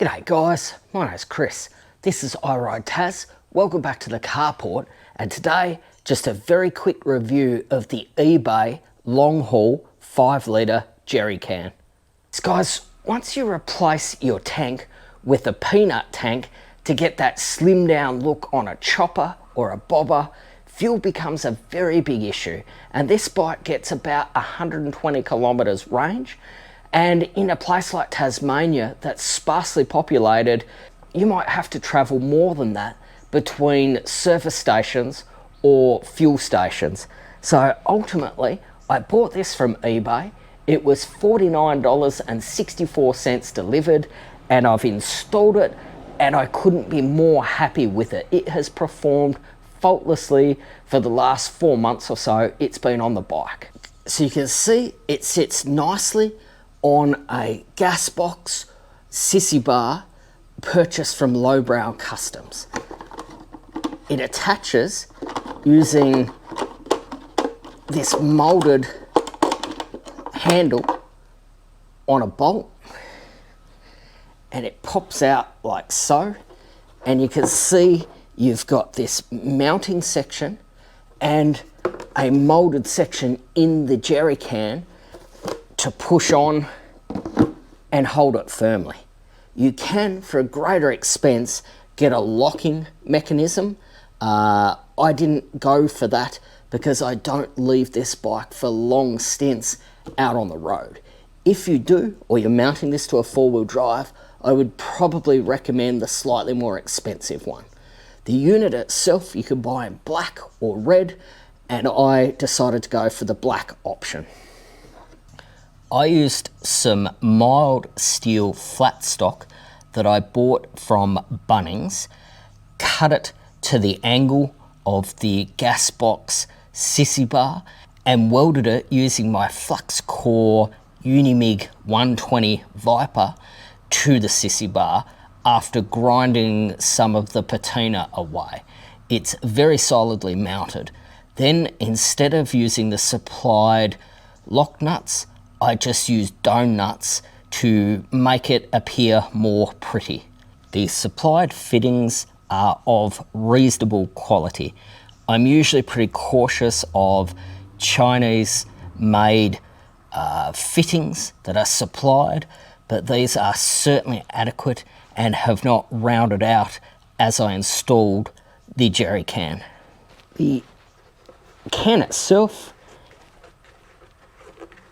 G'day guys, my name's Chris. This is iRidetas. Welcome back to the carport, and today just a very quick review of the eBay Longhaul 5 litre jerry can. So guys, once you replace your tank with a peanut tank to get that slim down look on a chopper or a bobber, fuel becomes a very big issue, and this bike gets about 120 kilometres range. And in a place like Tasmania that's sparsely populated, you might have to travel more than that between service stations or fuel stations. So ultimately, I bought this from eBay. It was $49.64 delivered, and I've installed it, and I couldn't be more happy with it. It has performed faultlessly for the last 4 months or so it's been on the bike. So you can see it sits nicely on a gas box Sissybar purchased from Lowbrow Customs. It attaches using this molded handle on a bolt, and it pops out like so, and you can see you've got this mounting section and a molded section in the jerry can to push on and hold it firmly. You can, for a greater expense, get a locking mechanism. I didn't go for that because I don't leave this bike for long stints out on the road. If you do, or you're mounting this to a four-wheel drive, I would probably recommend the slightly more expensive one. The unit itself you can buy in black or red, and I decided to go for the black option. I used some mild steel flat stock that I bought from Bunnings, cut it to the angle of the gas box Sissybar, and welded it using my flux core Unimig 120 Viper to the Sissybar after grinding some of the patina away. It's very solidly mounted. Then, instead of using the supplied lock nuts, I just used dome nuts to make it appear more pretty. The supplied fittings are of reasonable quality. I'm usually pretty cautious of Chinese made fittings that are supplied, but these are certainly adequate and have not rounded out as I installed the jerry can. The can itself,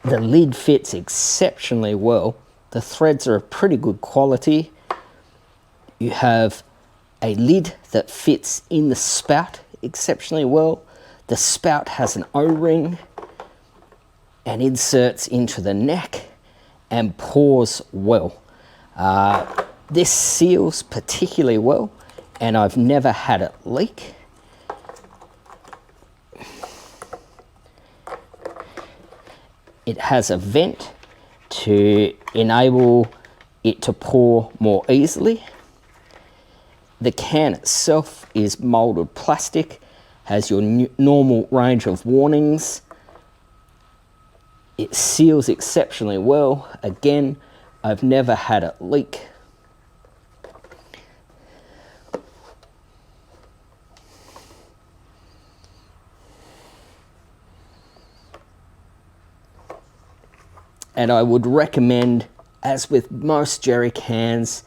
the lid fits exceptionally well. The threads are of pretty good quality. You have a lid that fits in the spout exceptionally well. The spout has an O-ring and inserts into the neck and pours well. This seals particularly well, and I've never had it leak. It has a vent to enable it to pour more easily. The can itself is molded plastic, has your normal range of warnings. It seals exceptionally well. Again, I've never had it leak. And I would recommend, as with most jerry cans,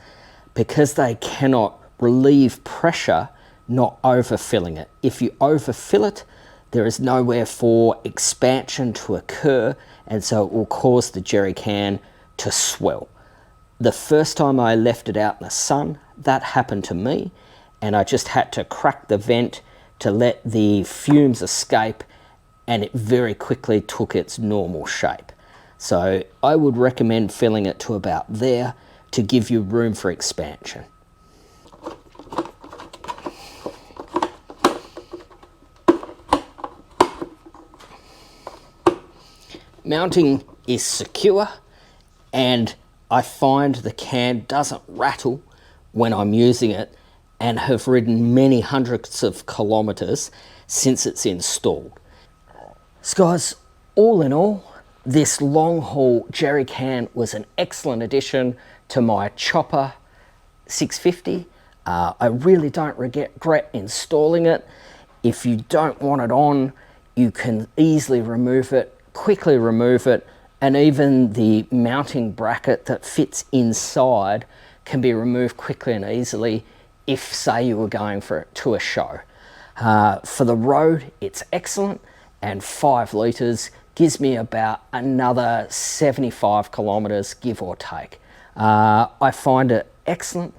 because they cannot relieve pressure, not overfilling it. If you overfill it, there is nowhere for expansion to occur, and so it will cause the jerry can to swell. The first time I left it out in the sun, that happened to me, and I just had to crack the vent to let the fumes escape, and it very quickly took its normal shape. So I would recommend filling it to about there to give you room for expansion. Mounting is secure, and I find the can doesn't rattle when I'm using it, and have ridden many hundreds of kilometres since it's installed. So guys, all in all, this Longhaul jerry can was an excellent addition to my chopper XVS650. I really don't regret installing it. If you don't want it on, you can easily remove it, quickly remove it, and even the mounting bracket that fits inside can be removed quickly and easily if, say, you were going to a show. For the road, it's excellent, and 5 litres gives me about another 75 kilometres, give or take. I find it excellent,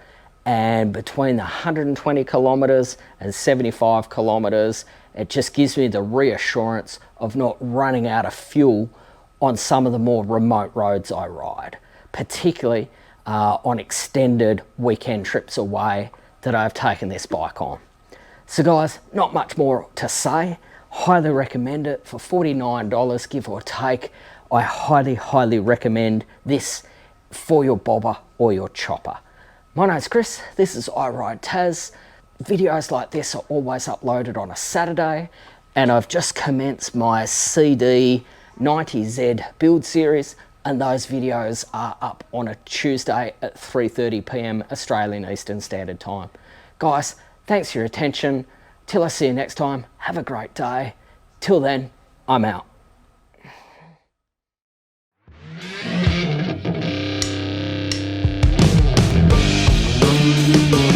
and between the 120 kilometres and 75 kilometres, it just gives me the reassurance of not running out of fuel on some of the more remote roads I ride, particularly on extended weekend trips away that I've taken this bike on. So guys, not much more to say. Highly recommend it for $49, give or take. I highly recommend this for your bobber or your chopper. My name's Chris, this is iRidetas. Videos like this are always uploaded on a Saturday, and I've just commenced my CD 90Z build series, and those videos are up on a Tuesday at 3:30 PM Australian Eastern Standard Time. Guys, thanks for your attention. Till I see you next time, have a great day. Till then, I'm out. Thank you.